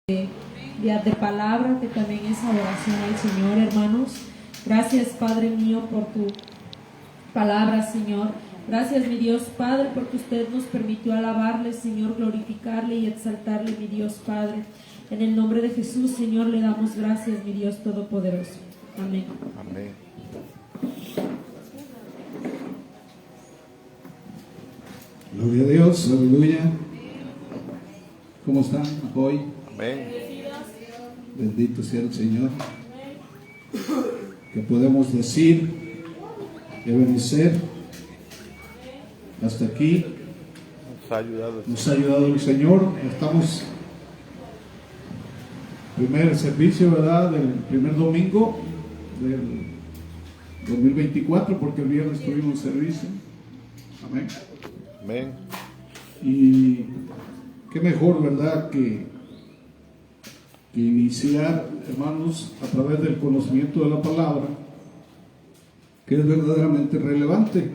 de palabra, que también es adoración al Señor, hermanos. Gracias, Padre mío, por tu palabra, Señor. Gracias, mi Dios Padre, porque usted nos permitió alabarle, Señor, glorificarle y exaltarle, mi Dios Padre. En el nombre de Jesús, Señor, le damos gracias, mi Dios Todopoderoso. Amén. Amén. Gloria a Dios, aleluya. ¿Cómo están hoy? Amén. Bendito sea el Señor. Que podemos decir y obedecer hasta aquí. Nos ha ayudado el Señor. Estamos primer servicio, ¿verdad? Del primer domingo del 2024, porque el viernes tuvimos servicio. Amén. Amén. Y qué mejor, ¿verdad?, que iniciar, hermanos, a través del conocimiento de la palabra, que es verdaderamente relevante.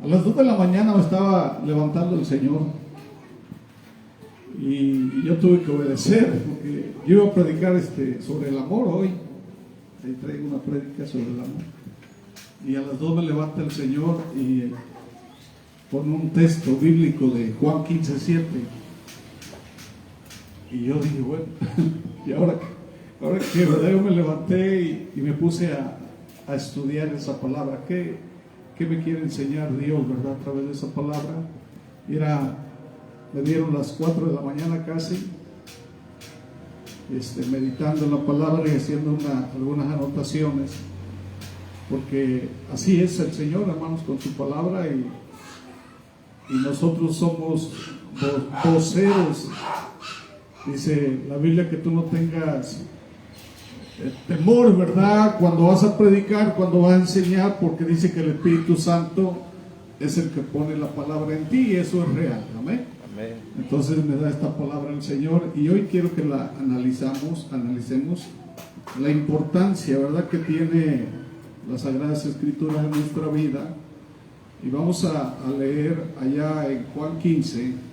A las 2 de la mañana me estaba levantando el Señor y yo tuve que obedecer, porque yo iba a predicar sobre el amor hoy. Ahí traigo una prédica sobre el amor. Y a las 2 me levanta el Señor y pone un texto bíblico de Juan 15:7. Y yo dije, bueno, ¿y ahora qué? ¿Verdad? Yo me levanté y me puse a estudiar esa palabra. ¿Qué me quiere enseñar Dios, verdad, a través de esa palabra? Me dieron las 4 de la mañana casi, meditando en la palabra y haciendo algunas anotaciones, porque así es el Señor, hermanos, con su palabra, y nosotros somos voceros. Dice la Biblia que tú no tengas temor, ¿verdad?, cuando vas a predicar, cuando vas a enseñar, porque dice que el Espíritu Santo es el que pone la palabra en ti, y eso es real. Amén. Amén. Entonces me da esta palabra el Señor, y hoy quiero que la analicemos la importancia, ¿verdad?, que tiene las Sagradas Escrituras en nuestra vida. Y vamos a leer allá en Juan 15,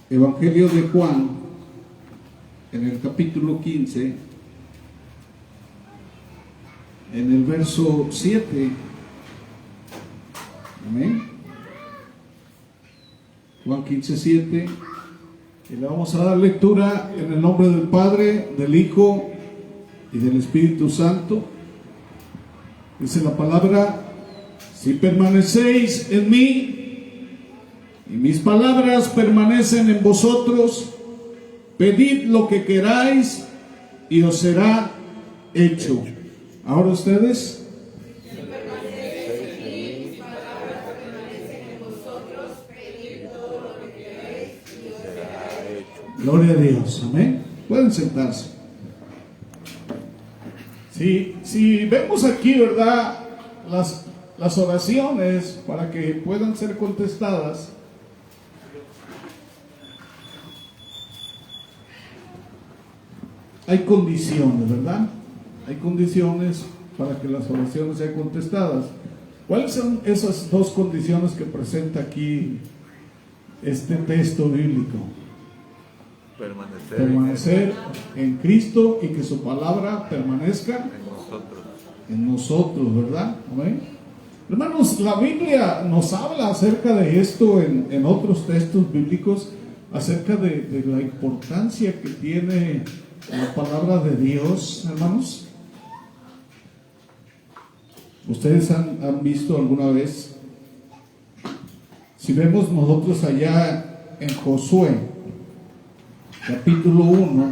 Evangelio de Juan, en el capítulo 15, en el verso 7. Amén. Juan 15:7. Y le vamos a dar lectura en el nombre del Padre, del Hijo y del Espíritu Santo. Dice la palabra: si permanecéis en mí y mis palabras permanecen en vosotros, pedid lo que queráis y os será hecho. Ahora ustedes. Si permanecéis en mí, mis palabras permanecen en vosotros, pedid todo lo que queráis y os será hecho. Gloria a Dios. Amén. Pueden sentarse. Si vemos aquí, ¿verdad?, las oraciones para que puedan ser contestadas, hay condiciones, ¿verdad? Hay condiciones para que las oraciones sean contestadas. ¿Cuáles son esas dos condiciones que presenta aquí este texto bíblico? Permanecer en Cristo y que su palabra permanezca en nosotros, ¿verdad? Amén. Hermanos, la Biblia nos habla acerca de esto en otros textos bíblicos, acerca de la importancia que tiene la palabra de Dios, hermanos. ¿Ustedes han visto alguna vez? Si vemos nosotros allá en Josué, capítulo 1,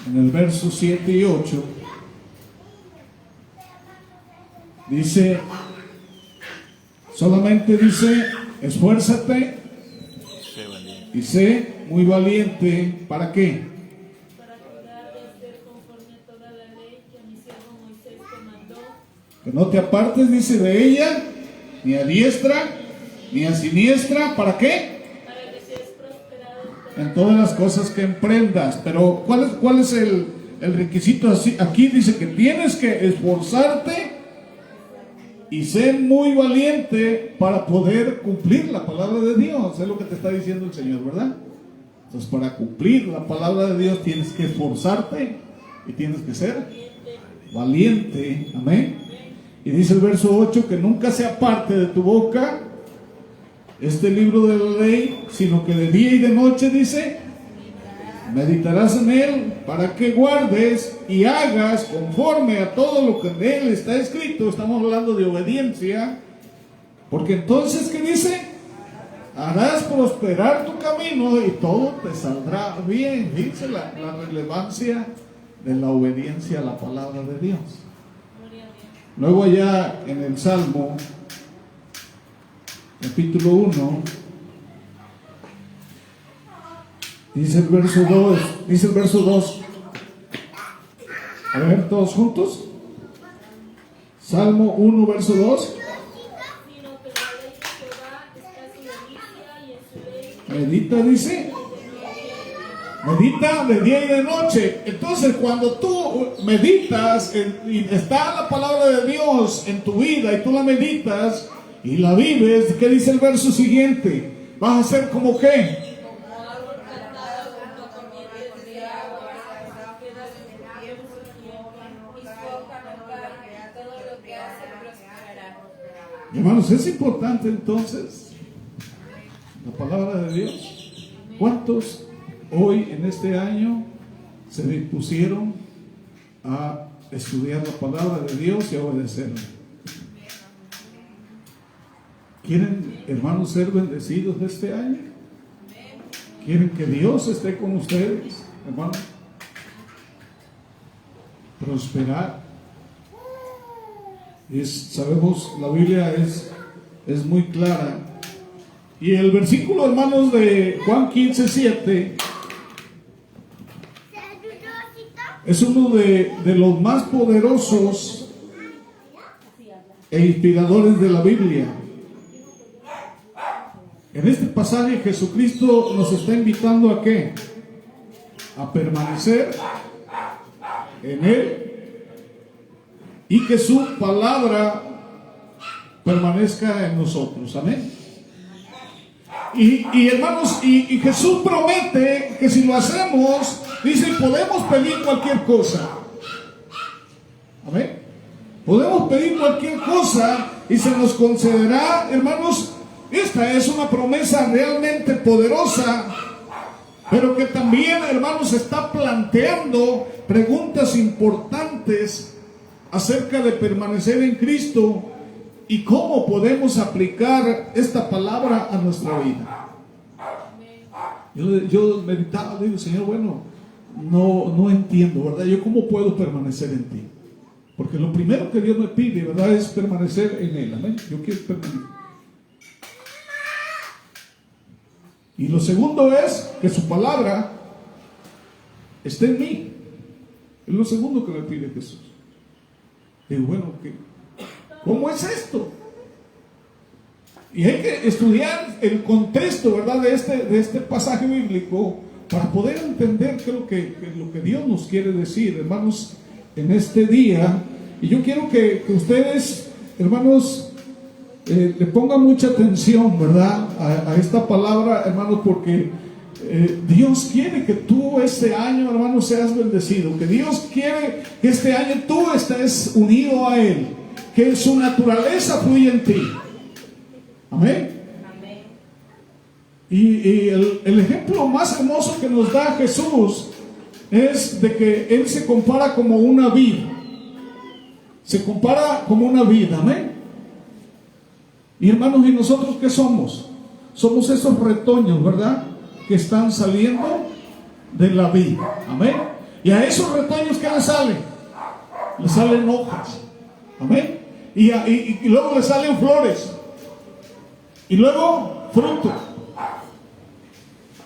en el verso 7 y 8, solamente dice, esfuérzate y sé muy valiente. ¿Para qué? Para cuidar de hacer conforme a toda la ley que a mi siervo Moisés te mandó. Que no te apartes, dice, de ella, ni a diestra, ni a siniestra. ¿Para qué? Para que seas prosperado En todas las cosas que emprendas. Pero ¿cuál es el requisito? Aquí dice que tienes que esforzarte y sé muy valiente para poder cumplir la palabra de Dios. Es lo que te está diciendo el Señor, ¿verdad? Entonces, para cumplir la palabra de Dios tienes que esforzarte y tienes que ser valiente. Amén. Y dice el verso 8, que nunca sea parte de tu boca este libro de la ley, sino que de día y de noche, dice, meditarás en él, para que guardes y hagas conforme a todo lo que en él está escrito. Estamos hablando de obediencia, porque entonces, ¿qué dice? Harás prosperar tu camino y todo te saldrá bien. Dice la relevancia de la obediencia a la palabra de Dios. Luego allá en el Salmo, capítulo 1, dice el verso 2. A ver, todos juntos. Salmo 1, verso 2. Medita, dice. Medita de día y de noche. Entonces, cuando tú meditas y está la palabra de Dios en tu vida y tú la meditas y la vives, ¿qué dice el verso siguiente? Vas a ser como ¿qué? Hermanos, es importante entonces la palabra de Dios. ¿Cuántos hoy en este año se dispusieron a estudiar la palabra de Dios y a obedecerla? ¿Quieren, hermanos, ser bendecidos de este año? ¿Quieren que Dios esté con ustedes, hermanos? Prosperar. Sabemos, la Biblia es muy clara. Y el versículo, hermanos, de Juan 15:7 es uno de los más poderosos e inspiradores de la Biblia. En este pasaje Jesucristo nos está invitando ¿a qué? A permanecer en Él y que su palabra permanezca en nosotros. Amén. Y hermanos, y Jesús promete que si lo hacemos, dice, podemos pedir cualquier cosa. Amén. Podemos pedir cualquier cosa y se nos concederá, hermanos. Esta es una promesa realmente poderosa, pero que también, hermanos, está planteando preguntas importantes acerca de permanecer en Cristo y cómo podemos aplicar esta palabra a nuestra vida. Yo meditaba, digo, Señor, bueno, no entiendo, ¿verdad? Yo cómo puedo permanecer en ti, porque lo primero que Dios me pide, ¿verdad?, es permanecer en Él. Amén. Yo quiero permanecer. Y lo segundo es que su palabra esté en mí. Es lo segundo que me pide Jesús. Digo, bueno, ¿cómo es esto? Y hay que estudiar el contexto, ¿verdad?, de este pasaje bíblico para poder entender qué es lo que Dios nos quiere decir, hermanos, en este día. Y yo quiero que ustedes, hermanos, le pongan mucha atención, ¿verdad?, a esta palabra, hermanos, porque Dios quiere que tú este año, hermanos, seas bendecido, que Dios quiere que este año tú estés unido a Él, que su naturaleza fluya en ti. Amén. Y el ejemplo más hermoso que nos da Jesús es de que Él se compara como una vid. Se compara como una vid. Amén. Y hermanos, ¿y nosotros qué somos? Somos esos retoños, ¿verdad?, que están saliendo de la vid. Amén. Y a esos retoños, ¿qué les salen? Les salen hojas. Amén. Y luego les salen flores. Y luego fruto.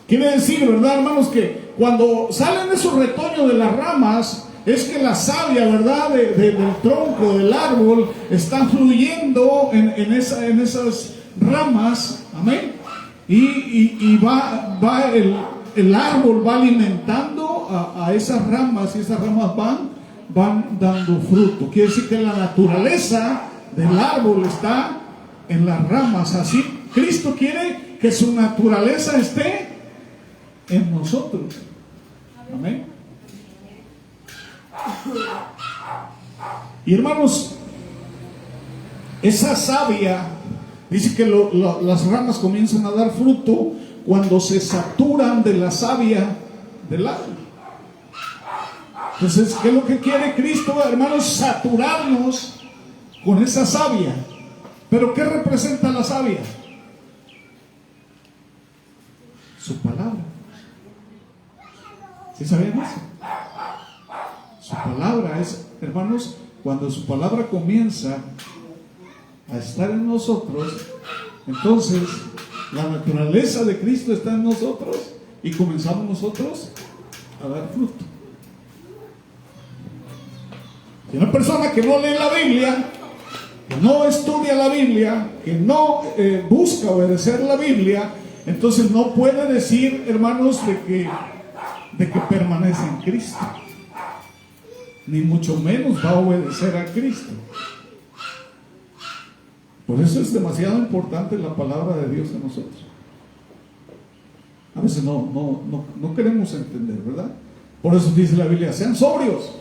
Quiere decir, ¿verdad, hermanos?, que cuando salen esos retoños de las ramas, es que la savia, ¿verdad?, del tronco, del árbol, está fluyendo en esas ramas. Amén. Y va el árbol va alimentando a esas ramas, y esas ramas van dando fruto. Quiere decir que la naturaleza del árbol está en las ramas. Así Cristo quiere que su naturaleza esté en nosotros. Amén. Y hermanos, esa savia, dice que las ramas comienzan a dar fruto cuando se saturan de la savia del árbol. Entonces, ¿qué es lo que quiere Cristo, hermanos? Saturarnos con esa savia. ¿Pero qué representa la savia? Su palabra. ¿Sí sabían eso? Su palabra es, hermanos, cuando su palabra comienza a estar en nosotros, entonces la naturaleza de Cristo está en nosotros y comenzamos nosotros a dar fruto. Y una persona que no lee la Biblia, que no estudia la Biblia, que no busca obedecer la Biblia, entonces no puede decir, hermanos, de que permanece en Cristo, ni mucho menos va a obedecer a Cristo. Por eso es demasiado importante la palabra de Dios en nosotros. A veces no queremos entender, ¿verdad? Por eso dice la Biblia, sean sobrios,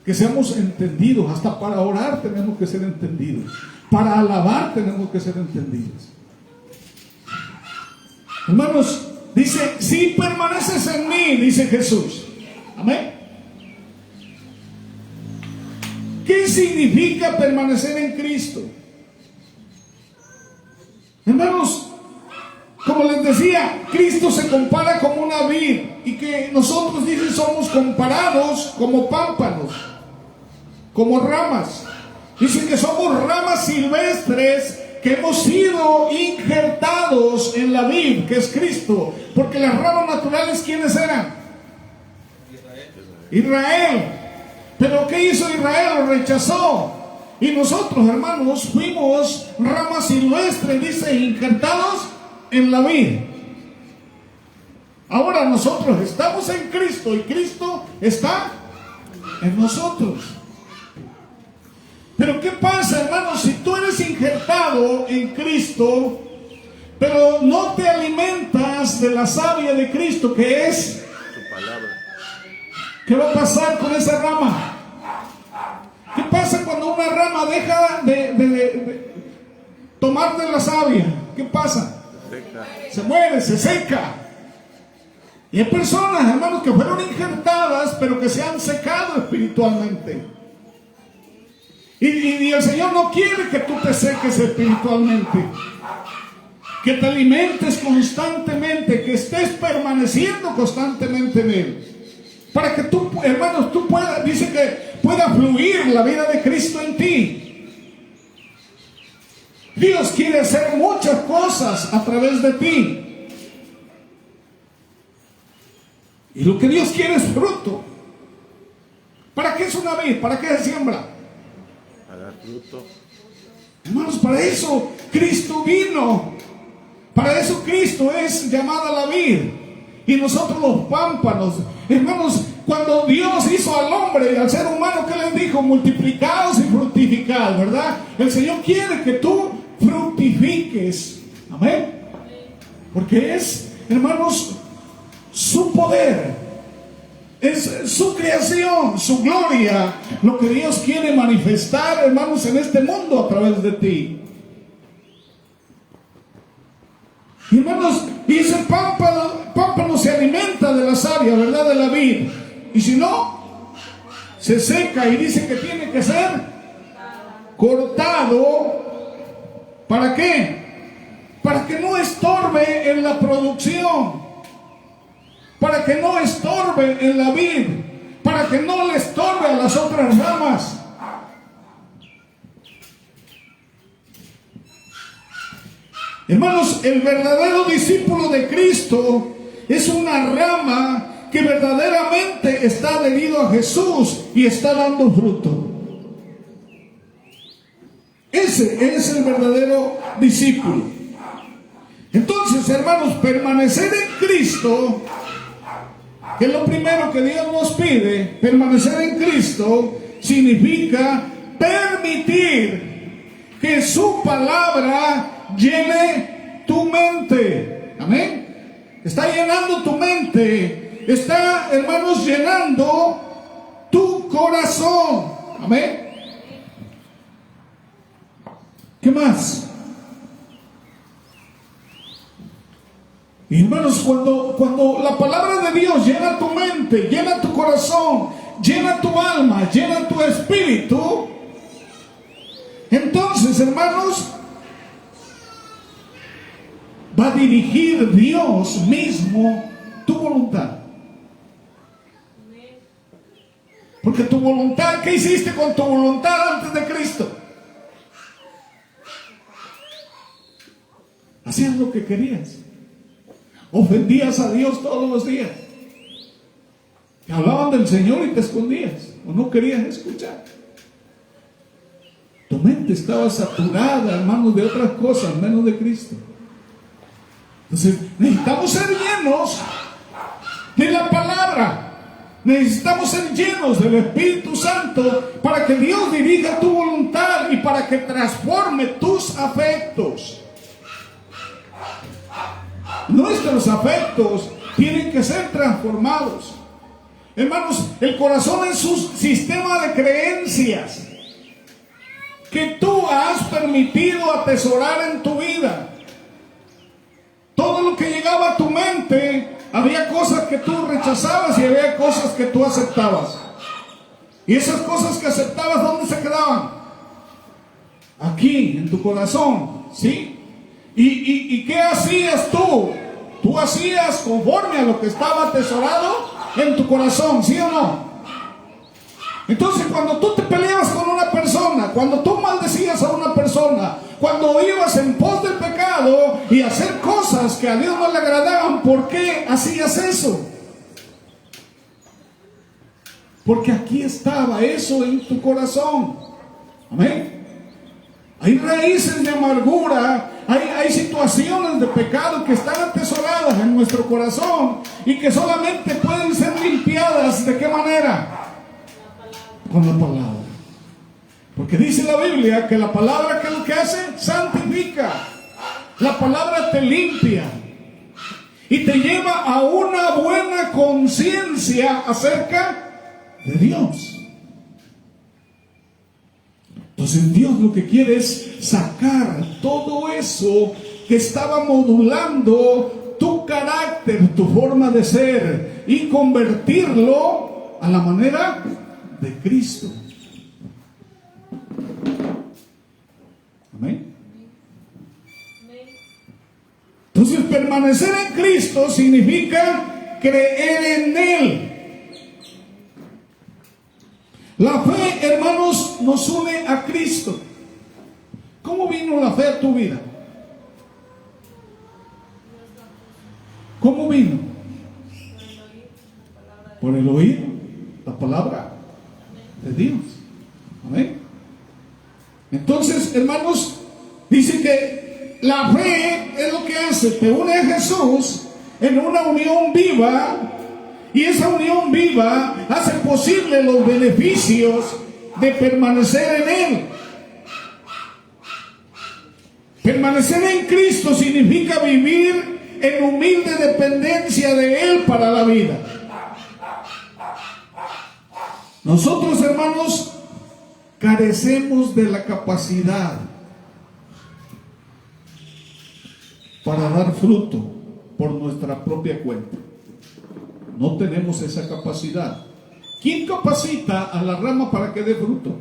que seamos entendidos. Hasta para orar tenemos que ser entendidos, para alabar tenemos que ser entendidos. Hermanos, dice, si permaneces en mí, dice Jesús. Amén. ¿Qué significa permanecer en Cristo? Hermanos, como les decía, Cristo se compara como una vid, y que nosotros, dicen, somos comparados como pámpanos, como ramas. Dicen que somos ramas silvestres que hemos sido injertados en la vid, que es Cristo. Porque las ramas naturales, ¿quiénes eran? Israel. Pero ¿qué hizo Israel? Lo rechazó. Y nosotros, hermanos, fuimos ramas silvestres, dice, injertados en la vid. Ahora nosotros estamos en Cristo y Cristo está en nosotros. Pero ¿qué pasa, hermanos? Si tú eres injertado en Cristo, pero no te alimentas de la savia de Cristo, que es su palabra, ¿qué va a pasar con esa rama? ¿Qué pasa cuando una rama deja de tomar de la savia? ¿Qué pasa? Se muere, se seca. Y hay personas, hermanos, que fueron injertadas, pero que se han secado espiritualmente. Y el Señor no quiere que tú te seques espiritualmente, que te alimentes constantemente, que estés permaneciendo constantemente en Él, para que tú, hermanos, tú puedas, dice que pueda fluir la vida de Cristo en ti. Dios quiere hacer muchas cosas a través de ti, y lo que Dios quiere es fruto. ¿Para qué es una vid? ¿Para qué se siembra? para dar fruto. Hermanos, para eso Cristo vino. Para eso Cristo es llamada la vid y nosotros los pámpanos. Hermanos, cuando Dios hizo al hombre y al ser humano, ¿qué les dijo? Multiplicados y fructificad, ¿verdad? El Señor quiere que tú fructifiques. Amén. Porque es, hermanos, su poder, es su creación, su gloria, lo que Dios quiere manifestar, hermanos, en este mundo a través de ti. Y hermanos, dice el pámpano se alimenta de la savia, ¿verdad? De la vid. Y si no, se seca, y dice que tiene que ser cortado. ¿Para qué? Para que no estorbe en la producción, para que no estorbe en la vid, para que no le estorbe a las otras ramas. Hermanos, el verdadero discípulo de Cristo es una rama que verdaderamente está adherido a Jesús y está dando fruto. Ese es el verdadero discípulo. Entonces, hermanos, permanecer en Cristo, que es lo primero que Dios nos pide, permanecer en Cristo significa permitir permitir que su palabra llene tu mente. Amén. Está llenando tu mente. Está, hermanos, llenando tu corazón. Amén. ¿Qué más? Y hermanos, cuando la palabra de Dios llena tu mente, llena tu corazón, llena tu alma, llena tu espíritu, entonces, hermanos, va a dirigir Dios mismo tu voluntad. Porque tu voluntad, ¿qué hiciste con tu voluntad antes de Cristo? Hacías lo que querías. Ofendías a Dios todos los días. Te hablaban del Señor y te escondías o no querías escuchar. Tu mente estaba saturada, hermanos, de otras cosas menos de Cristo. Entonces necesitamos ser llenos de la palabra. Necesitamos ser llenos del Espíritu Santo para que Dios dirija tu voluntad y para que transforme tus afectos. Nuestros afectos tienen que ser transformados. Hermanos, el corazón es un sistema de creencias que tú has permitido atesorar en tu vida. Todo lo que llegaba a tu mente, había cosas que tú rechazabas y había cosas que tú aceptabas. Y esas cosas que aceptabas, ¿dónde se quedaban? Aquí, en tu corazón, ¿sí? ¿Y qué hacías tú? Tú hacías conforme a lo que estaba atesorado en tu corazón, ¿sí o no? Entonces, cuando tú te peleabas con una persona, cuando tú maldecías a una persona, cuando ibas en pos del pecado y hacer cosas que a Dios no le agradaban, ¿por qué hacías eso? Porque aquí estaba eso en tu corazón. Amén. Hay raíces de amargura, hay situaciones de pecado que están atesoradas en nuestro corazón y que solamente pueden ser limpiadas. ¿De qué manera? Con la palabra. Porque dice la Biblia que la palabra, ¿qué es lo que hace? Santifica. La palabra te limpia y te lleva a una buena conciencia acerca de Dios. Entonces Dios lo que quiere es sacar todo eso que estaba modulando tu carácter, tu forma de ser, y convertirlo a la manera de Cristo. Amén. Entonces, permanecer en Cristo significa creer en Él. La fe, hermanos, nos une a Cristo. ¿Cómo vino la fe a tu vida? ¿Cómo vino? Por el oír la palabra de Dios. Amén. Entonces, hermanos, dice que la fe es lo que hace, te une a Jesús en una unión viva. Y esa unión viva hace posible los beneficios de permanecer en Él. Permanecer en Cristo significa vivir en humilde dependencia de Él para la vida. Nosotros, hermanos, carecemos de la capacidad para dar fruto por nuestra propia cuenta. No tenemos esa capacidad. ¿Quién capacita a la rama para que dé fruto?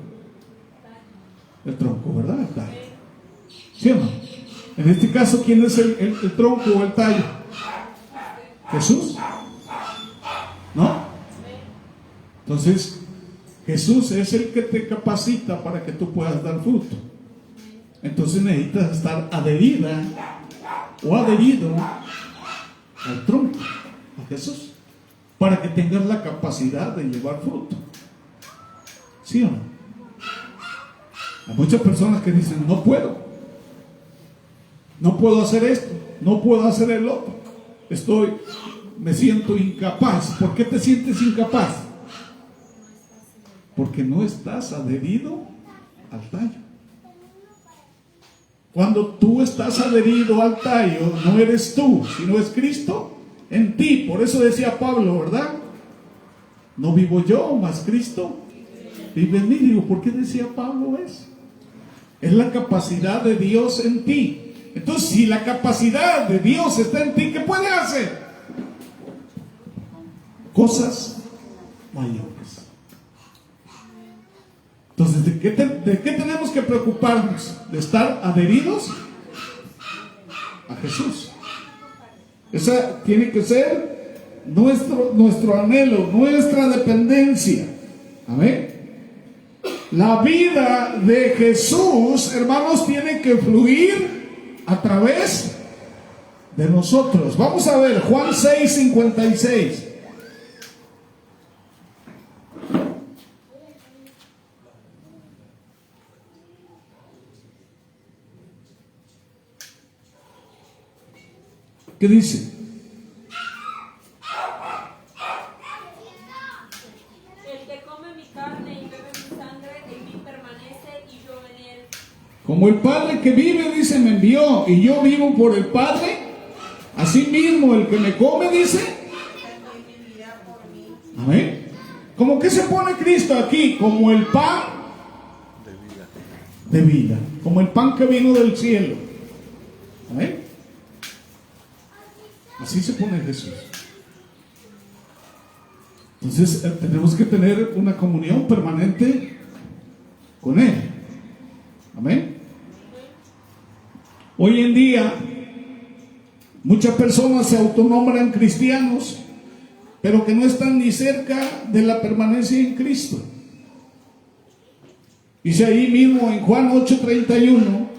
El tronco, ¿verdad? El tallo. ¿Sí o no? En este caso, ¿quién es el tronco o el tallo? ¿Jesús? ¿No? Entonces, Jesús es el que te capacita para que tú puedas dar fruto. Entonces necesitas estar adherida o adherido al tronco, a Jesús, para que tengas la capacidad de llevar fruto. ¿Sí o no? Hay muchas personas que dicen, no puedo hacer esto, no puedo hacer el otro, me siento incapaz. ¿Por qué te sientes incapaz? Porque no estás adherido al tallo. Cuando tú estás adherido al tallo, no eres tú, sino es Cristo en ti. Por eso decía Pablo, ¿verdad? No vivo yo, mas Cristo vive en mí. Digo, ¿por qué decía Pablo eso? Es la capacidad de Dios en ti. Entonces, si la capacidad de Dios está en ti, ¿qué puede hacer? Cosas mayores. Entonces, ¿de qué tenemos que preocuparnos? De estar adheridos a Jesús. Esa tiene que ser nuestro anhelo, nuestra dependencia. Amén. La vida de Jesús, hermanos, tiene que fluir a través de nosotros. Vamos a ver Juan 6:56. ¿Qué dice? El que come mi carne y bebe mi sangre, en mí permanece y yo en él. Como el Padre que vive, dice, me envió, y yo vivo por el Padre, así mismo el que me come, dice, amén. ¿Cómo que se pone Cristo aquí? Como el pan de vida, como el pan que vino del cielo. Amén. Así se pone Jesús. Entonces tenemos que tener una comunión permanente con Él. Amén. Hoy en día muchas personas se autonombran cristianos, pero que no están ni cerca de la permanencia en Cristo. Dice ahí mismo en Juan 8:31.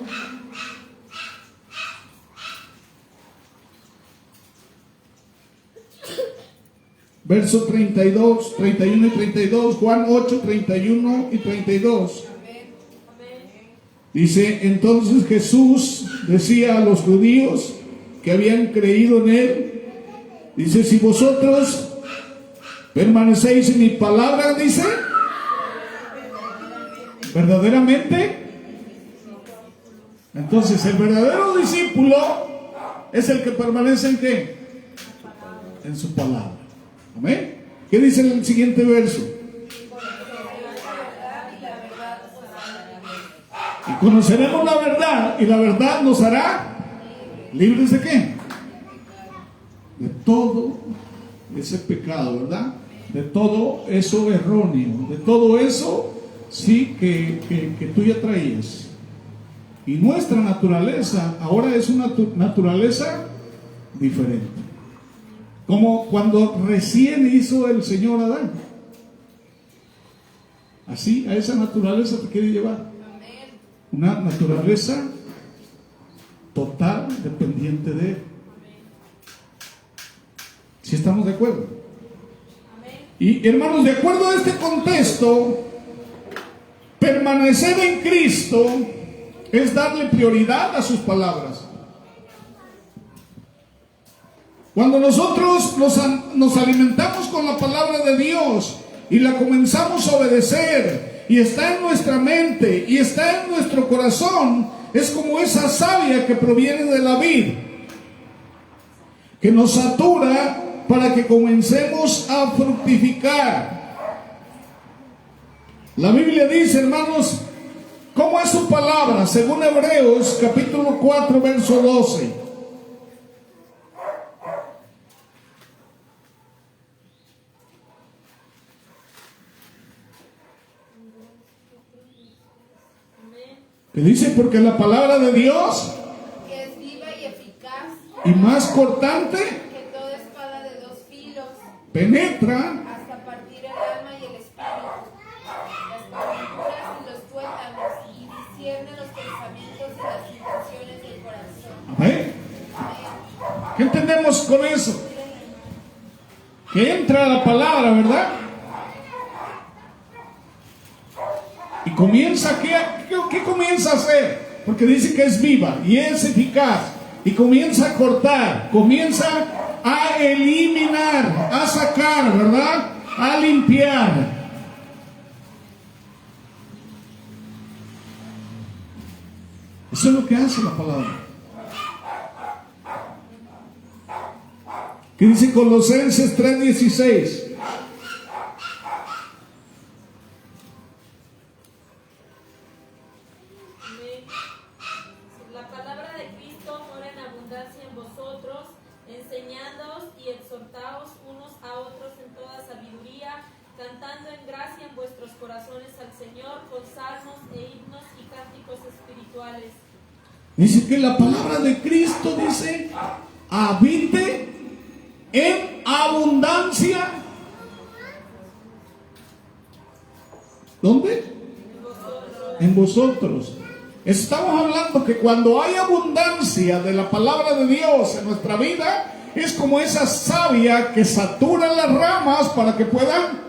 Verso 32, 31 y 32, Juan 8, 31 y 32. Dice, entonces Jesús decía a los judíos que habían creído en Él, dice, si vosotros permanecéis en mi palabra, dice, verdaderamente. Entonces el verdadero discípulo es el que permanece en ¿qué? En su palabra. Amén. ¿Qué dice en el siguiente verso? Y conoceremos la verdad, y la verdad nos hará libres de ¿qué? De todo ese pecado, ¿verdad? De todo eso erróneo, de todo eso, sí, que tú ya traías. Y nuestra naturaleza ahora es una naturaleza diferente. Como cuando recién hizo el Señor Adán. Así, a esa naturaleza te quiere llevar. Una naturaleza total, dependiente de Él. ¿Sí estamos de acuerdo? Y hermanos, de acuerdo a este contexto, permanecer en Cristo es darle prioridad a sus palabras. Cuando nosotros nos alimentamos con la palabra de Dios y la comenzamos a obedecer y está en nuestra mente y está en nuestro corazón, es como esa savia que proviene de la vid, que nos satura para que comencemos a fructificar. La Biblia dice, hermanos, ¿cómo es su palabra? Según Hebreos capítulo 4, verso 12. Que dice, porque la palabra de Dios que es viva y eficaz y más cortante que toda espada de dos filos, penetra hasta partir el alma y el espíritu, las coyunturas y los tuétanos, y discierne los pensamientos y las intenciones del corazón. Amén. ¿Qué entendemos con eso? Que entra la palabra, ¿verdad? Y comienza, ¿qué comienza a hacer? Porque dice que es viva y es eficaz. Y comienza a cortar, comienza a eliminar, a sacar, ¿verdad? A limpiar. Eso es lo que hace la palabra. ¿Qué dice Colosenses 3:16? La palabra de Cristo mora en abundancia en vosotros, enseñándoos y exhortaos unos a otros en toda sabiduría, cantando en gracia en vuestros corazones al Señor con salmos e himnos y cánticos espirituales. Dice que la palabra de Cristo dice, habite en abundancia. ¿Dónde? En vosotros. Estamos hablando que cuando hay abundancia de la palabra de Dios en nuestra vida, es como esa savia que satura las ramas para que puedan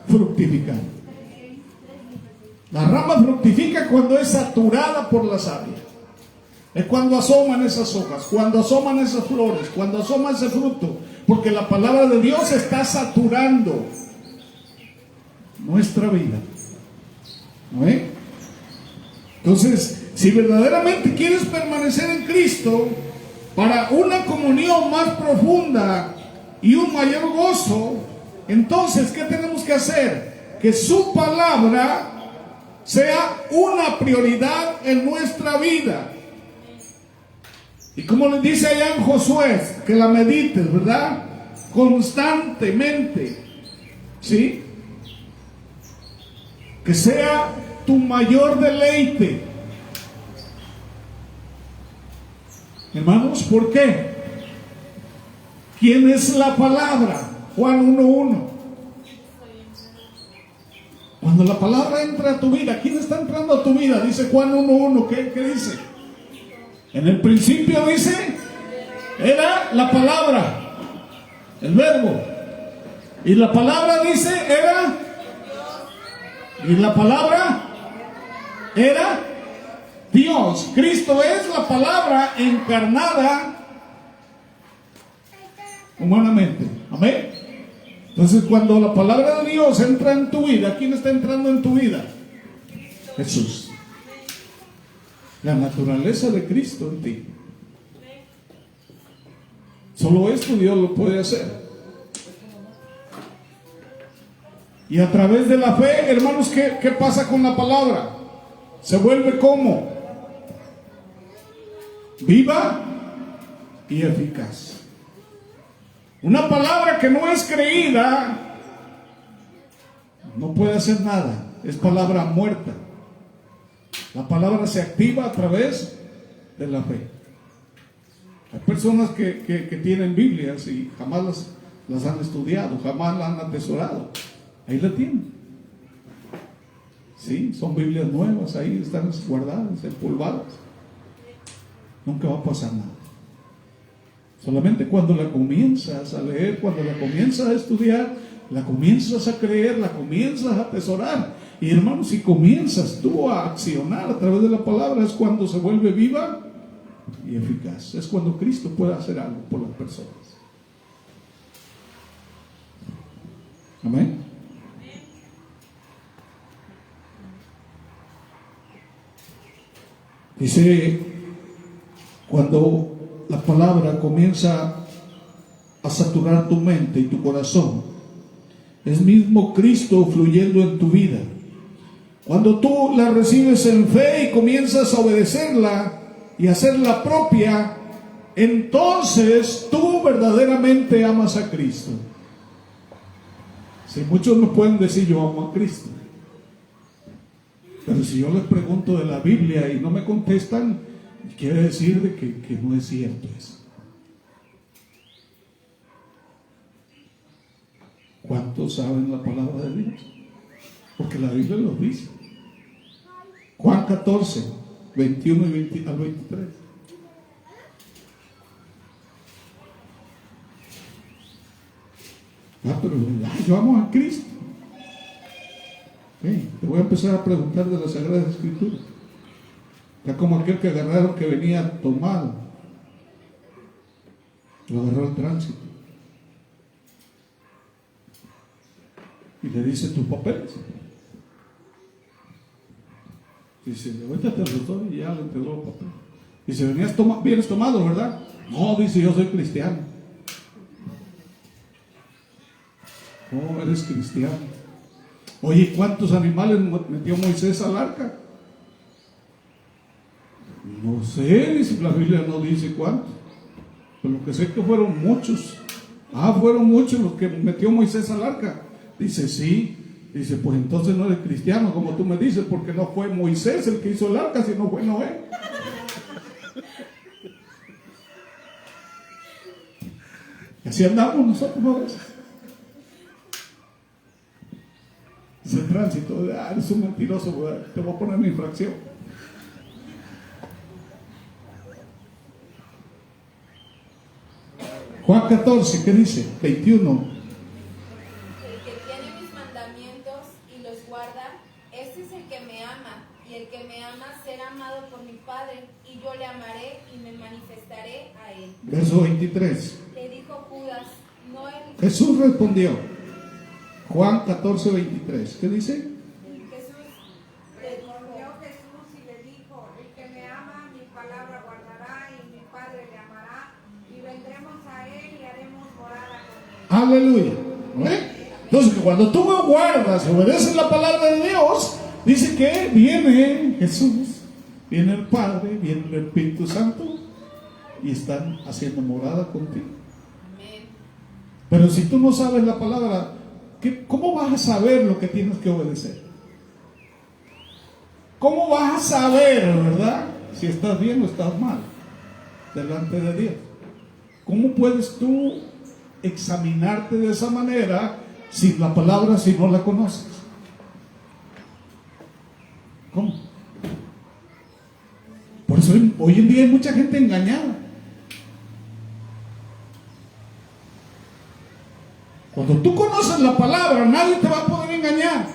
fructificar. La rama fructifica cuando es saturada por la savia. Es cuando asoman esas hojas, cuando asoman esas flores, cuando asoma ese fruto, porque la palabra de Dios está saturando nuestra vida. ¿No ve? Entonces, si verdaderamente quieres permanecer en Cristo, para una comunión más profunda y un mayor gozo, entonces, ¿qué tenemos que hacer? Que su palabra sea una prioridad en nuestra vida. Y como les dice allá en Josué, que la medites, ¿verdad? Constantemente. ¿Sí? Que sea tu mayor deleite. Hermanos, ¿por qué? ¿Quién es la palabra? Juan 1:1. Cuando la palabra entra a tu vida, ¿quién está entrando a tu vida? Dice Juan 1:1. ¿Qué dice? En el principio dice, era la palabra, el verbo. Y la palabra dice, era, y la palabra era Dios. Cristo es la palabra encarnada humanamente. Amén. Entonces, cuando la palabra de Dios entra en tu vida, ¿quién está entrando en tu vida? Jesús. La naturaleza de Cristo en ti. Solo esto Dios lo puede hacer. Y a través de la fe, hermanos, ¿qué pasa con la palabra? Se vuelve como viva y eficaz. Una palabra que no es creída no puede hacer nada. Es palabra muerta. La palabra se activa a través de la fe. Hay personas que tienen Biblias y jamás las han estudiado, jamás las han atesorado. Ahí la tienen. Sí, son Biblias nuevas, ahí están guardadas, empolvadas. Nunca va a pasar nada. Solamente cuando la comienzas a leer, cuando la comienzas a estudiar, la comienzas a creer, la comienzas a atesorar. Y hermanos, si comienzas tú a accionar a través de la palabra, es cuando se vuelve viva y eficaz. Es cuando Cristo puede hacer algo por las personas. Amén. Dice, cuando la palabra comienza a saturar tu mente y tu corazón, es mismo Cristo fluyendo en tu vida. Cuando tú la recibes en fe y comienzas a obedecerla y hacerla propia, entonces tú verdaderamente amas a Cristo. Si muchos me pueden decir yo amo a Cristo, pero si yo les pregunto de la Biblia y no me contestan, quiere decir de que no es cierto eso. ¿Cuántos saben la palabra de Dios? Porque la Biblia lo dice. Juan 14, 21 al 23. Pero yo amo a Cristo. Te voy a empezar a preguntar de las Sagradas Escrituras. Está como aquel que agarraron que venía tomado. Lo agarró el tránsito. Y le dice tus papeles. Dice, ahorita te lo doy y ya le entregó el papel. Dice, vienes tomado, ¿verdad? No, dice, yo soy cristiano. Oh, eres cristiano. Oye, ¿cuántos animales metió Moisés al arca? No sé, dice, la Biblia no dice cuántos. Pero lo que sé que fueron muchos. Fueron muchos los que metió Moisés al arca. Dice, sí. Dice, pues entonces no eres cristiano, como tú me dices, porque no fue Moisés el que hizo el arca, sino fue Noé. Y así andamos nosotros, ¿no? Ese tránsito, eres un mentiroso, te voy a poner mi infracción. Juan 14, ¿qué dice? 21. El que tiene mis mandamientos y los guarda, este es el que me ama, y el que me ama será amado por mi Padre, y yo le amaré y me manifestaré a él. Verso 23. Le dijo Judas, no el... Jesús respondió. Juan 14, 23. ¿Qué dice? Respondió Jesús y le dijo, el que me ama, mi palabra guardará, y mi Padre le amará, y vendremos a él y haremos morada con él. Aleluya. ¿Eh? Entonces, cuando tú me guardas y obedeces la palabra de Dios, dice que viene Jesús, viene el Padre, viene el Espíritu Santo, y están haciendo morada contigo. Amén. Pero si tú no sabes la palabra, ¿cómo vas a saber lo que tienes que obedecer? ¿Cómo vas a saber, verdad, si estás bien o estás mal delante de Dios? ¿Cómo puedes tú examinarte de esa manera sin la palabra, si no la conoces? ¿Cómo? Por eso hoy en día hay mucha gente engañada. Cuando tú conoces la palabra, nadie te va a poder engañar.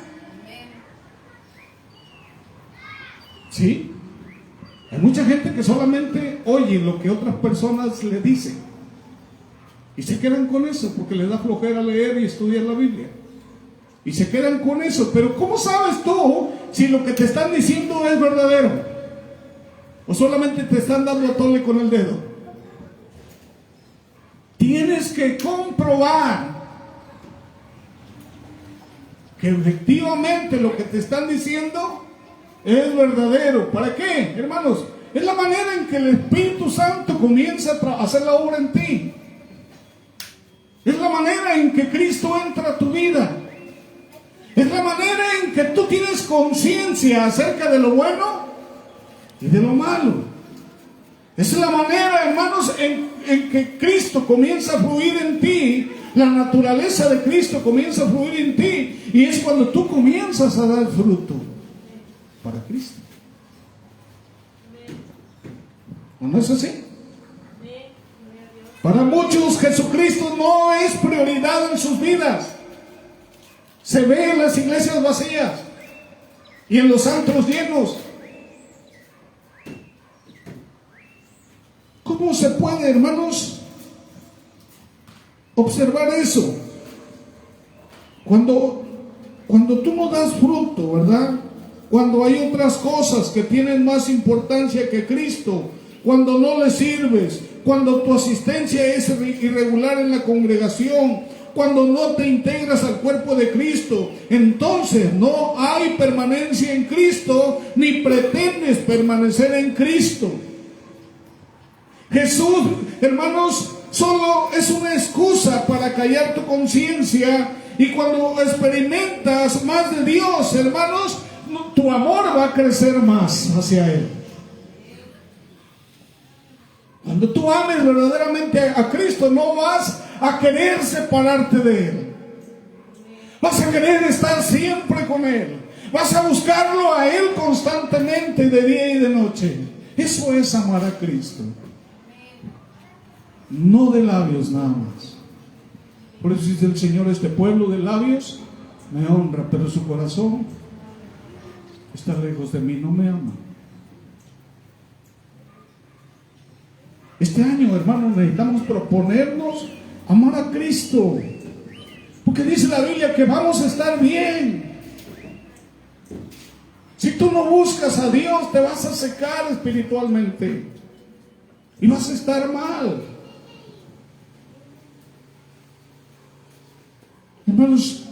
¿Sí? Hay mucha gente que solamente oye lo que otras personas le dicen y se quedan con eso porque les da flojera leer y estudiar la Biblia. Y se quedan con eso. Pero ¿cómo sabes tú si lo que te están diciendo es verdadero? ¿O solamente te están dando a tole con el dedo? Tienes que comprobar que efectivamente lo que te están diciendo es verdadero. ¿Para qué, hermanos? Es la manera en que el Espíritu Santo comienza a hacer la obra en ti. Es la manera en que Cristo entra a tu vida. Es la manera en que tú tienes conciencia acerca de lo bueno y de lo malo. Es la manera, hermanos, en que Cristo comienza a fluir en ti. La naturaleza de Cristo comienza a fluir en ti. Y es cuando tú comienzas a dar fruto para Cristo. ¿O no es así? Para muchos Jesucristo no es prioridad en sus vidas. Se ve en las iglesias vacías y en los antros llenos. ¿Cómo se puede, hermanos, observar eso? Cuando tú no das fruto, ¿verdad? Cuando hay otras cosas que tienen más importancia que Cristo, cuando no le sirves, cuando tu asistencia es irregular en la congregación, cuando no te integras al cuerpo de Cristo, entonces no hay permanencia en Cristo, ni pretendes permanecer en Cristo. Jesús, hermanos, solo es una excusa para callar tu conciencia, y cuando experimentas más de Dios, hermanos, tu amor va a crecer más hacia Él. Cuando tú ames verdaderamente a Cristo, no vas a querer separarte de Él. Vas a querer estar siempre con Él. Vas a buscarlo a Él constantemente, de día y de noche. Eso es amar a Cristo. No de labios nada más. Por eso dice el Señor, este pueblo de labios me honra, pero su corazón está lejos de mí, no me ama. Este año, hermanos, necesitamos proponernos amar a Cristo, porque dice la Biblia que vamos a estar bien. Si tú no buscas a Dios, te vas a secar espiritualmente y vas a estar mal. Hermanos,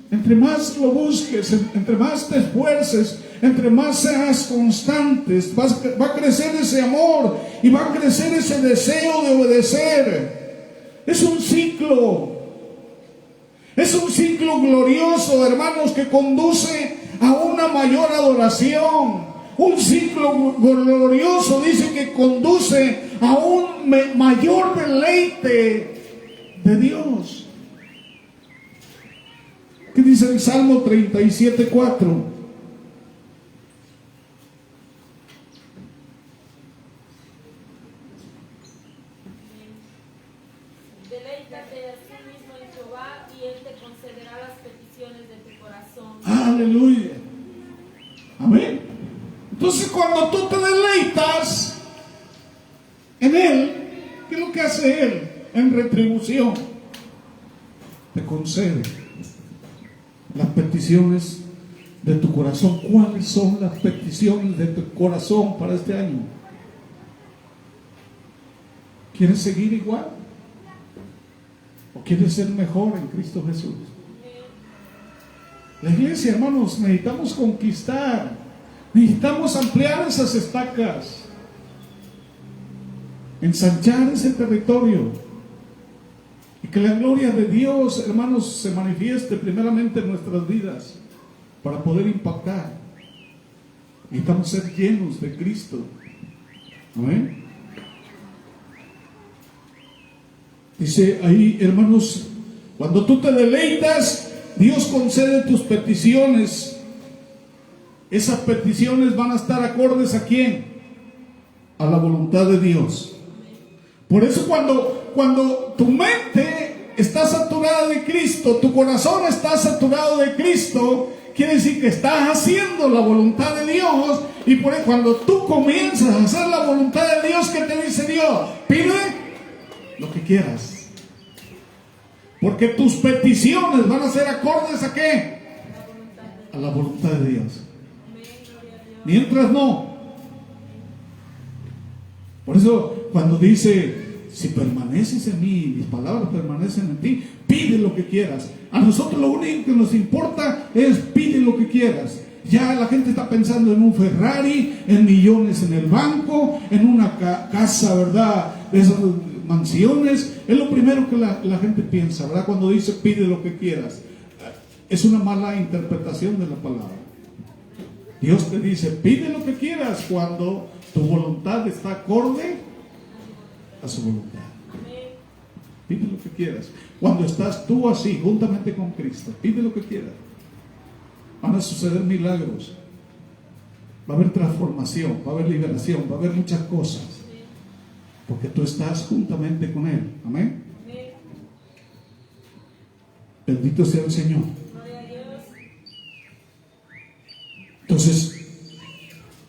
entre más lo busques, entre más te esfuerces, entre más seas constantes, va a crecer ese amor y va a crecer ese deseo de obedecer. Es un ciclo glorioso, hermanos, que conduce a una mayor adoración. Un ciclo glorioso, dice, que conduce a un mayor deleite de Dios. ¿Qué dice el Salmo 37:4? Deleítate a sí mismo en Jehová y Él te concederá las peticiones de tu corazón. Aleluya. Amén. Entonces, cuando tú te deleitas en Él, ¿qué es lo que hace Él? En retribución, te concede las peticiones de tu corazón. ¿Cuáles son las peticiones de tu corazón para este año? ¿Quieres seguir igual? ¿O quieres ser mejor en Cristo Jesús? La iglesia, hermanos, necesitamos conquistar, necesitamos ampliar esas estacas, ensanchar ese territorio, y que la gloria de Dios, hermanos, se manifieste primeramente en nuestras vidas para poder impactar. Necesitamos ser llenos de Cristo. Amén. Dice ahí, hermanos, cuando tú te deleitas, Dios concede tus peticiones. Esas peticiones van a estar acordes ¿a quién? A la voluntad de Dios. Por eso cuando tu mente está saturada de Cristo, tu corazón está saturado de Cristo, quiere decir que estás haciendo la voluntad de Dios. Y por eso, cuando tú comienzas a hacer la voluntad de Dios, ¿qué te dice Dios? Pide lo que quieras, porque tus peticiones van a ser acordes ¿a qué? A la voluntad de Dios. Mientras no. Por eso cuando dice, si permaneces en mí, mis palabras permanecen en ti, pide lo que quieras. A nosotros lo único que nos importa es pide lo que quieras. Ya la gente está pensando en un Ferrari, en millones en el banco, en una casa, ¿verdad? De esas mansiones. Es lo primero que la gente piensa, ¿verdad? Cuando dice pide lo que quieras. Es una mala interpretación de la palabra. Dios te dice, pide lo que quieras cuando tu voluntad está acorde a su voluntad. Pide lo que quieras. Cuando estás tú así, juntamente con Cristo, pide lo que quieras. Van a suceder milagros. Va a haber transformación, va a haber liberación, va a haber muchas cosas. Porque tú estás juntamente con Él. Amén. Bendito sea el Señor. Entonces,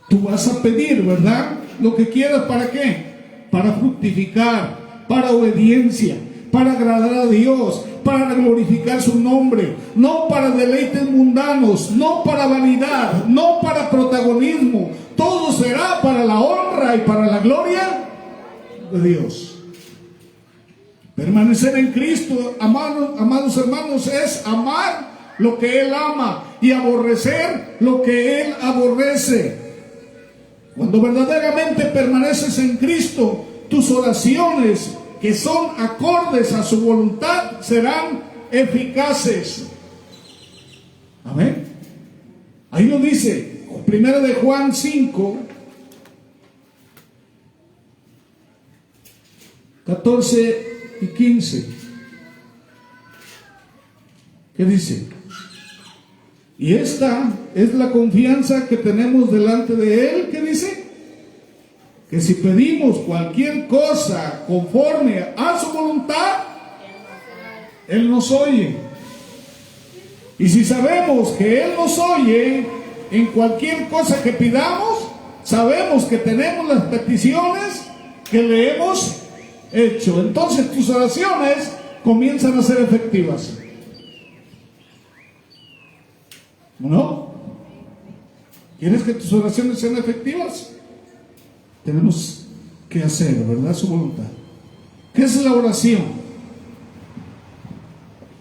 tú vas a pedir, ¿verdad? Lo que quieras, ¿para qué? Para fructificar, para obediencia, para agradar a Dios, para glorificar su nombre, no para deleites mundanos, no para vanidad, no para protagonismo. Todo será para la honra y para la gloria de Dios. Permanecer en Cristo, amados hermanos, es amar lo que Él ama y aborrecer lo que Él aborrece. Cuando verdaderamente permaneces en Cristo, tus oraciones que son acordes a su voluntad serán eficaces. Amén. Ahí lo dice, 1 de Juan 5, 14 y 15. ¿Qué dice? Y esta es la confianza que tenemos delante de Él. ¿Qué dice? Que si pedimos cualquier cosa conforme a su voluntad, Él nos oye. Y si sabemos que Él nos oye en cualquier cosa que pidamos, sabemos que tenemos las peticiones que le hemos hecho. Entonces tus oraciones comienzan a ser efectivas. ¿No? ¿Quieres que tus oraciones sean efectivas? Tenemos que hacer, ¿verdad?, su voluntad. ¿Qué es la oración?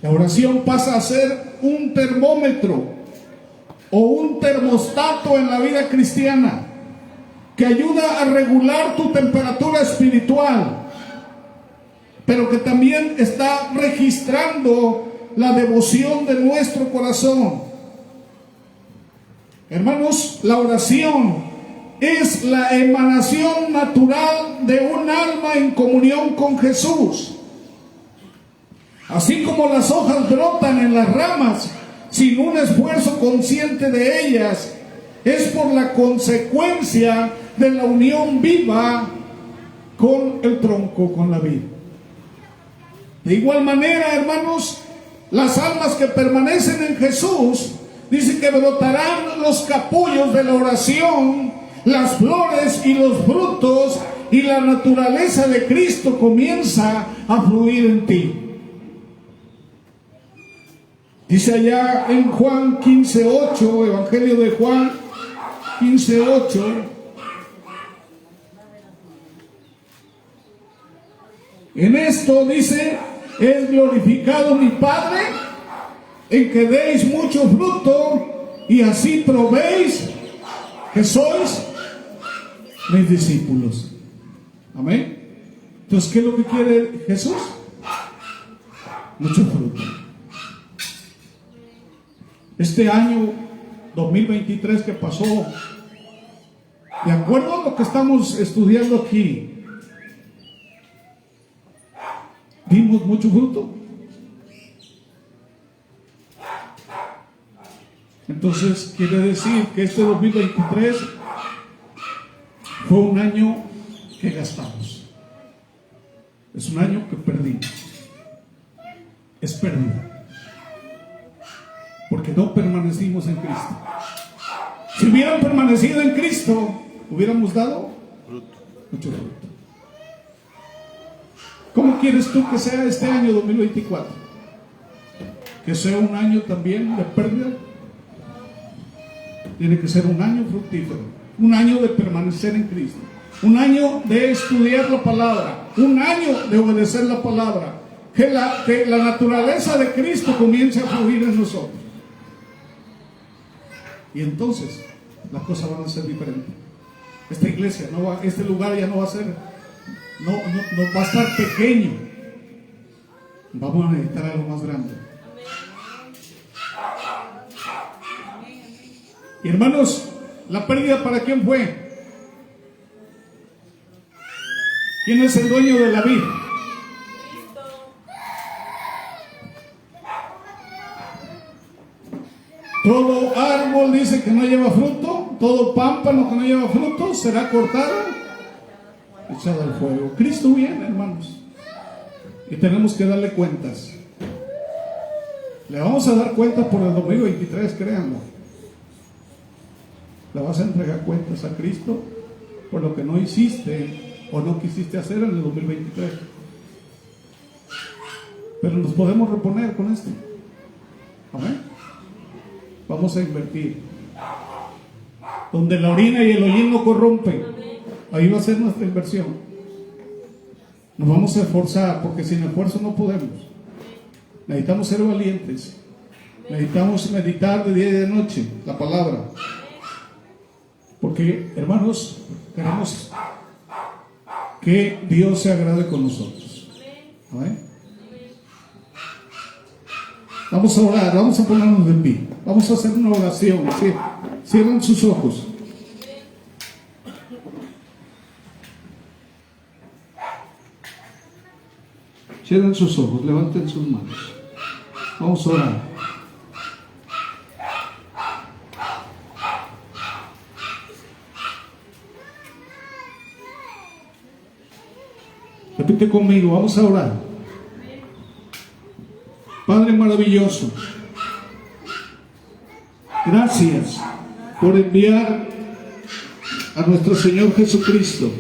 La oración pasa a ser un termómetro o un termostato en la vida cristiana que ayuda a regular tu temperatura espiritual, pero que también está registrando la devoción de nuestro corazón. Hermanos, la oración es la emanación natural de un alma en comunión con Jesús. Así como las hojas brotan en las ramas sin un esfuerzo consciente de ellas, es por la consecuencia de la unión viva con el tronco, con la vid. De igual manera, hermanos, las almas que permanecen en Jesús, dice que brotarán los capullos de la oración, las flores y los frutos, y la naturaleza de Cristo comienza a fluir en ti. Dice allá en Juan 15:8, Evangelio de Juan 15:8, en esto dice, es glorificado mi Padre, en que deis mucho fruto, y así probéis que sois mis discípulos. Amén. Entonces, ¿qué es lo que quiere Jesús? Mucho fruto. Este año 2023 que pasó, de acuerdo a lo que estamos estudiando aquí, ¿dimos mucho fruto? Entonces quiere decir que este 2023 fue un año que gastamos. Es un año que perdimos. Es pérdida. Porque no permanecimos en Cristo. Si hubieran permanecido en Cristo, hubiéramos dado mucho fruto. ¿Cómo quieres tú que sea este año 2024? ¿Que sea un año también de pérdida? Tiene que ser un año fructífero, un año de permanecer en Cristo, un año de estudiar la palabra, un año de obedecer la palabra, que la naturaleza de Cristo comience a fluir en nosotros. Y entonces las cosas van a ser diferentes. Esta iglesia este lugar ya no va a ser, no va a estar pequeño. Vamos a necesitar algo más grande. Y hermanos, ¿la pérdida para quién fue? ¿Quién es el dueño de la vid? Todo árbol, dice, que no lleva fruto, todo pámpano que no lleva fruto será cortado, echado al fuego. Cristo viene, hermanos, y tenemos que darle cuentas. Le vamos a dar cuentas por el 2023, créanlo. Le vas a entregar cuentas a Cristo por lo que no hiciste o no quisiste hacer en el 2023. Pero nos podemos reponer con esto. Amén. Vamos a invertir. Donde la orina y el hollín no corrompen, ahí va a ser nuestra inversión. Nos vamos a esforzar, porque sin esfuerzo no podemos. Necesitamos ser valientes. Necesitamos meditar de día y de noche la palabra. Porque, hermanos, queremos que Dios se agrade con nosotros. ¿Amén? Vamos a orar, vamos a ponernos de pie. Vamos a hacer una oración. Cierren sus ojos. Cierren sus ojos, levanten sus manos. Vamos a orar. Repite conmigo, vamos a orar. Padre maravilloso, gracias por enviar a nuestro Señor Jesucristo,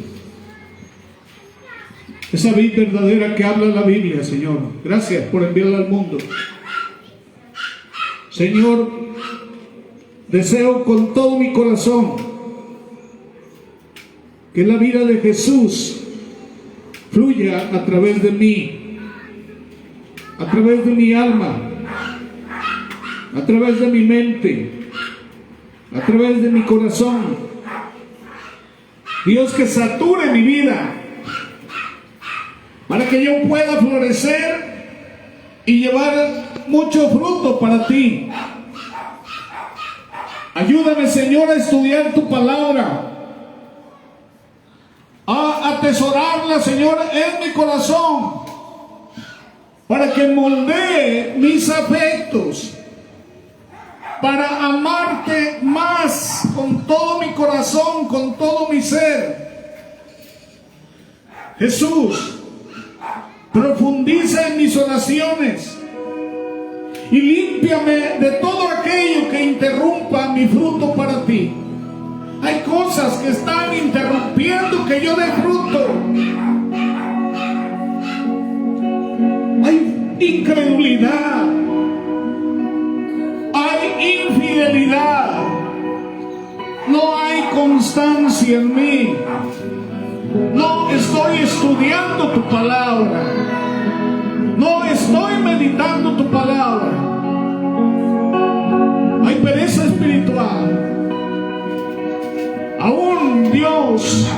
esa vid verdadera que habla la Biblia, Señor. Gracias por enviarla al mundo. Señor, Deseo con todo mi corazón que la vida de Jesús fluya a través de mí, a través de mi alma, a través de mi mente, a través de mi corazón. Dios, que sature mi vida para que yo pueda florecer y llevar mucho fruto para ti. Ayúdame, Señor, a estudiar tu palabra, a atesorarla, Señor, en mi corazón, para que moldee mis afectos, para amarte más con todo mi corazón, con todo mi ser. Jesús, profundiza en mis oraciones y límpiame de todo aquello que interrumpa mi fruto para ti. Hay cosas que están interrumpiendo que yo dé fruto. Hay incredulidad, hay infidelidad, no hay constancia en mí. No estoy estudiando tu palabra, no estoy meditando tu palabra. Hay pereza espiritual. Aún, Dios,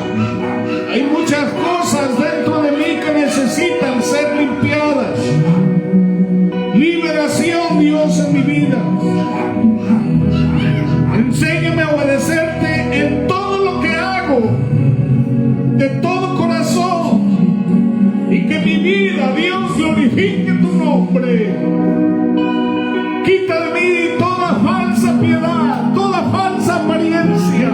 hay muchas cosas dentro de mí que necesitan ser limpiadas. Liberación, Dios, en mi vida. Enséñame a obedecerte en todo lo que hago, de todo corazón, y que mi vida, Dios, glorifique tu nombre. Quita de mí toda falsa piedad, toda falsa apariencia.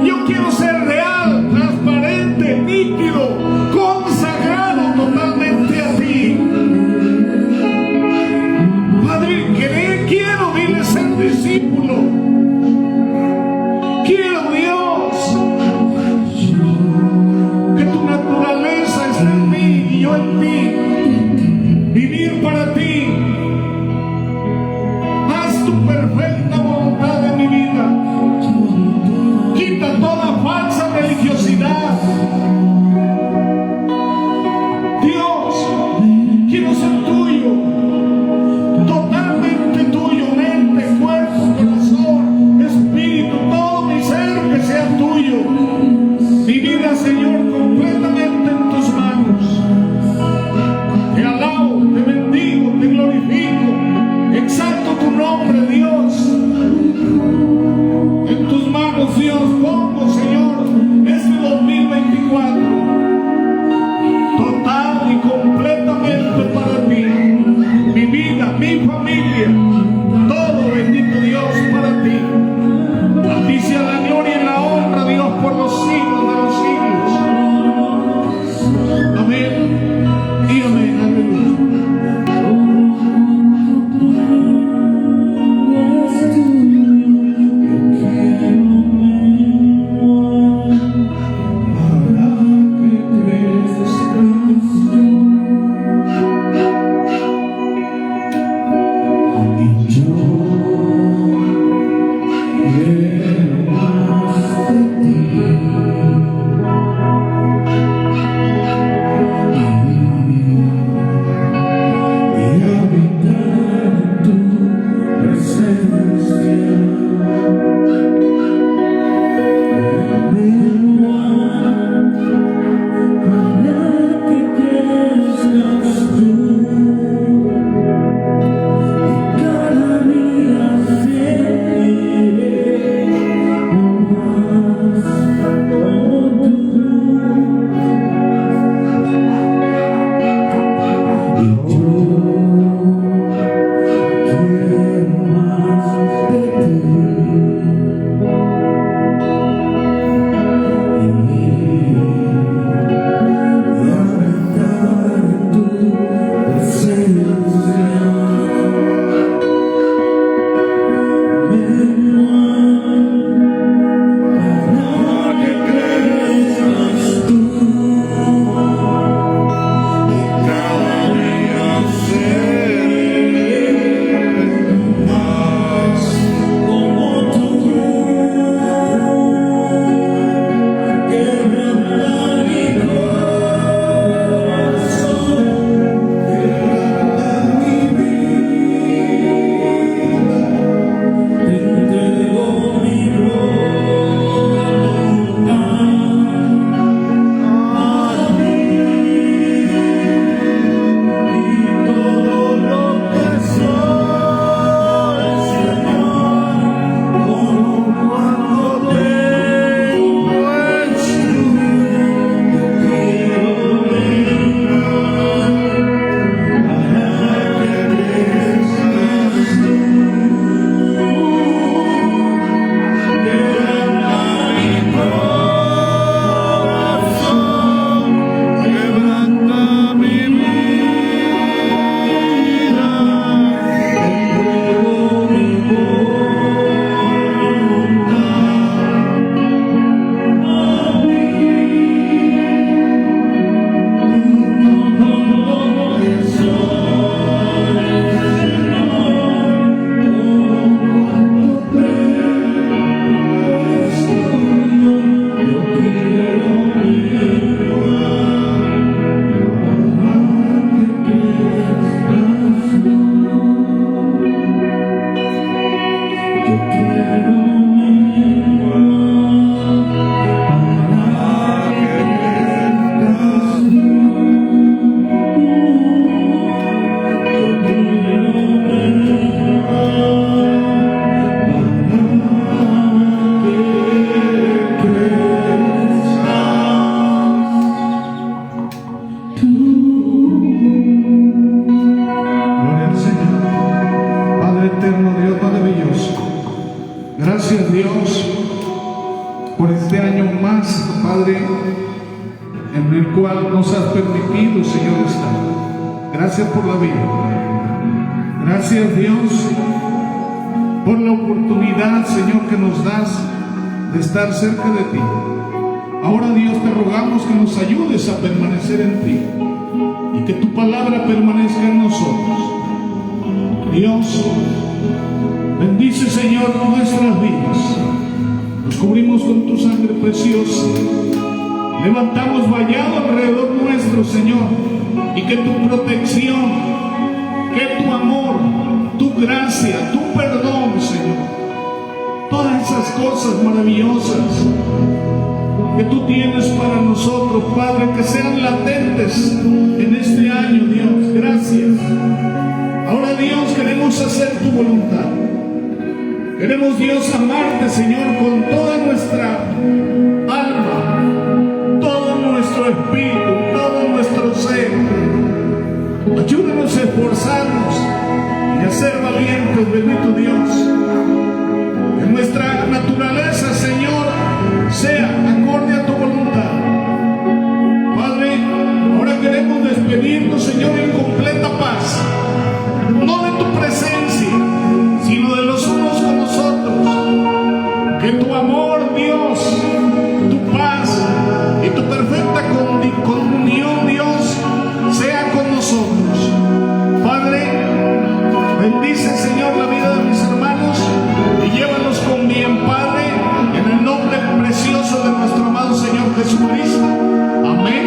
Yo quiero ser real, transparente, nítido, consagrado totalmente a ti. Padre, quiero, dile, ser discípulo. Quiero, Dios, que tu naturaleza esté en mí y yo en ti. Vivir para ti. Haz tu perfecta voluntad en mi vida. Quita toda falsa religiosidad. Dios, quiero ser tuyo, totalmente tuyo, mente, cuerpo, corazón, espíritu, todo mi ser que sea tuyo. Mi vida, Señor, completamente en tus manos. Te alabo, te bendigo, te glorifico, exalto tu nombre, Dios. En tus manos, Dios, pongo, Señor, este 2024, total y completamente para ti. Gracias, Dios, por este año más, Padre, en el cual nos has permitido, Señor, estar. Gracias por la vida. Gracias, Dios, por la oportunidad, Señor, que nos das de estar cerca de ti. Ahora, Dios, te rogamos que nos ayudes a permanecer en ti y que tu palabra permanezca en nosotros. Dios, bendice, Señor, nuestras vidas. Nos cubrimos con tu sangre preciosa. Levantamos vallado alrededor nuestro, Señor, y que tu protección, que tu amor, tu gracia, tu perdón, Señor, todas esas cosas maravillosas que tú tienes para nosotros, Padre, que sean latentes en este año, Dios. Gracias. Ahora, Dios, queremos hacer tu voluntad. Queremos, Dios, amarte, Señor, con toda nuestra alma, todo nuestro espíritu, todo nuestro ser. Ayúdanos a esforzarnos y a ser valientes, bendito Dios. Que nuestra naturaleza, Señor, sea acorde a tu voluntad. Padre, ahora queremos despedirnos, Señor, en completa paz. No de tu presencia, sino de los unos con nosotros. Que tu amor, Dios, tu paz y tu perfecta comunión, Dios, sea con nosotros. Padre, bendice, Señor, la vida de mis hermanos y llévanos con bien, Padre, en el nombre precioso de nuestro amado Señor Jesucristo. Amén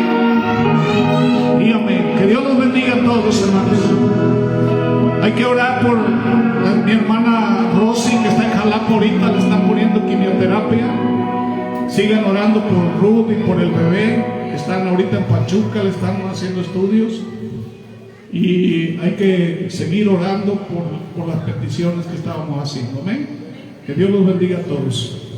y amén. Que Dios los bendiga a todos, hermanos. Hay que orar por mi hermana Rosy, que está en Jalapa ahorita, le están poniendo quimioterapia. Sigan orando por Ruth y por el bebé, que están ahorita en Pachuca, le están haciendo estudios. Y hay que seguir orando por las peticiones que estábamos haciendo. Amén. Que Dios los bendiga a todos.